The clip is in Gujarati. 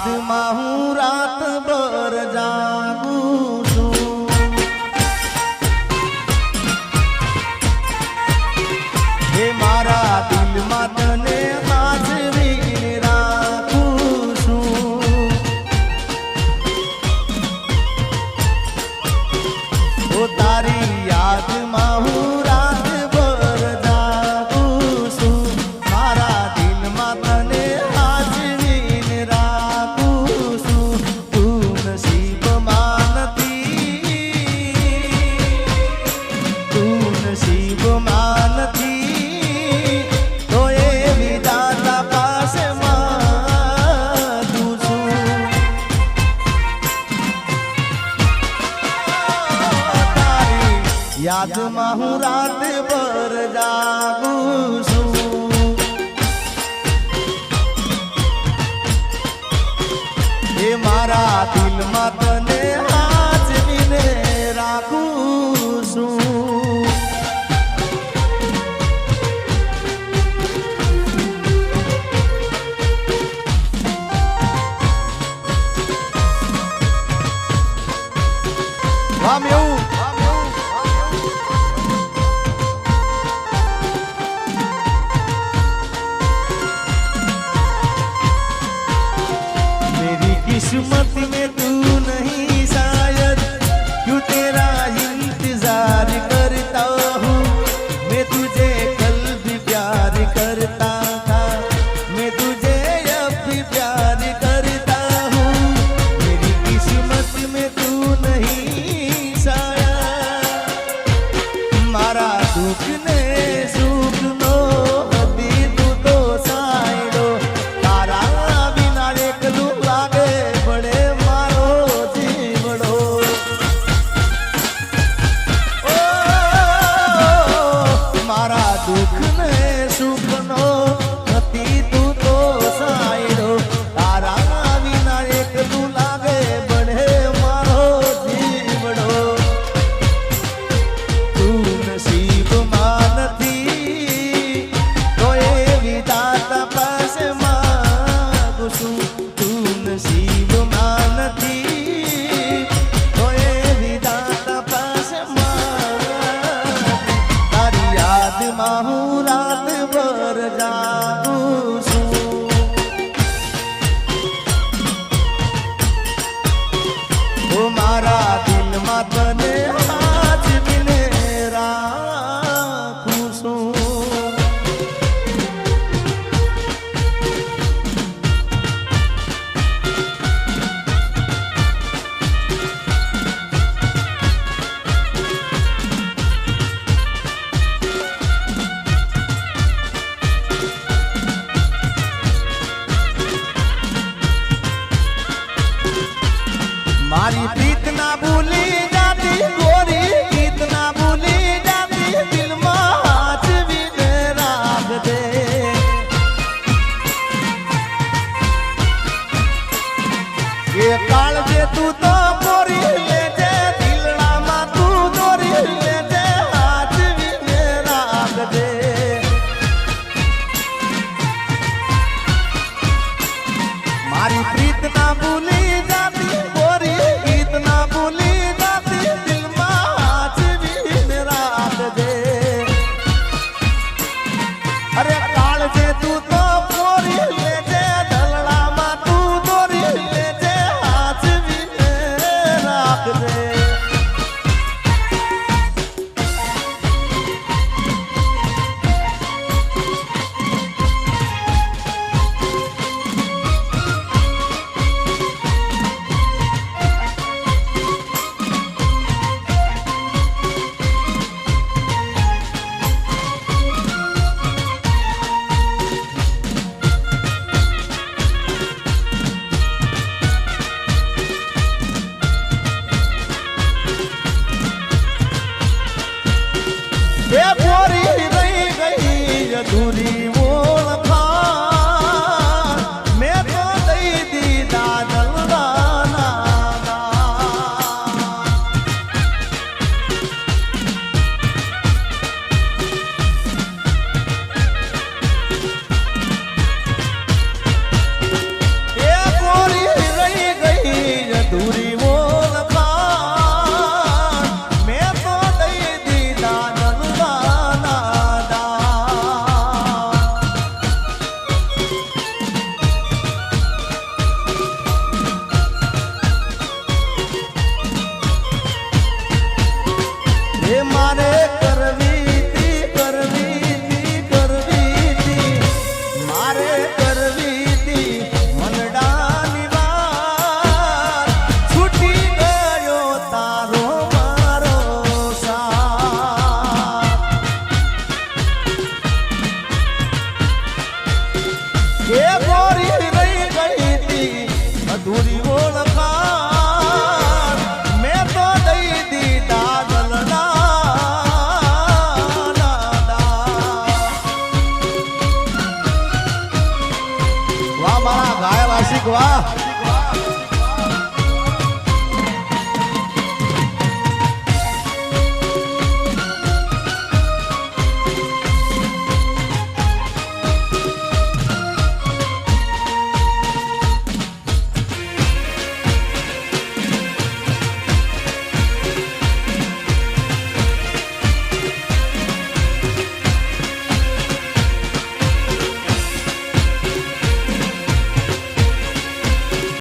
યાદમાં હું રાતભર જાગું છું હે મારા દિલમાં તને સાચવીને રાખું છું ઓ તારી યાદમાં હું રાતભર જાગું છું મારા દિલમાં તને સાચવીને રાખું છું તું નસીબમાં નથી તો એ વિધાતા પાસે માંગું છું તારી યાદમાં હું રાતભર જાગું છું એ મારા દિલમાં તને સાચવીને રાખું છું मेरी किस्मत में तू नहीं शायद क्यों तेरा इंतजार करता हूँ मैं तुझे कल भी प्यार करता था मैं तुझे अब भी प्यार करता हूँ मेरी किस्मत में तू नहीं शायद मारा दुख ने सुख नो હતી તું તો સાયડો તારા વિના એકલું લાગે પડે મારો જીવડો ઓ મારા દુઃખ ને સુખ નો હતી તું તો સાયડો તારા વિના એકલું લાગે પડે મારો જીવડો તું નસીબમાં નથી તો એ વિધાતા પાસે માંગું છું તું નસીબમાં નથી તો એ વિધાતા પાસે માંગું તારી યાદમાં હું રાતભર જાગું છું ઓ મારા દિલમાં તને સાચવીને રાખું છું મારી પ્રીત ના ભૂલી જાતી ગોરી ગીત ના ભૂલી જાતી દિલમાં સાચવીને રાખજે એ કાળજે તું તો પોરી લેજે દિલડામાં તું દોરી લેજે સાચવીને રાખજે મારી પ્રીત ના ભૂલી જાતી ગોરી ગીત ના ભૂલી જાતી દિલમાં સાચવીને રાખજે અરે કાળજે તું તો પોરી લેજે દલડામાં તું દોરી લેજે સાચવીને રાખજે આશિક વાહ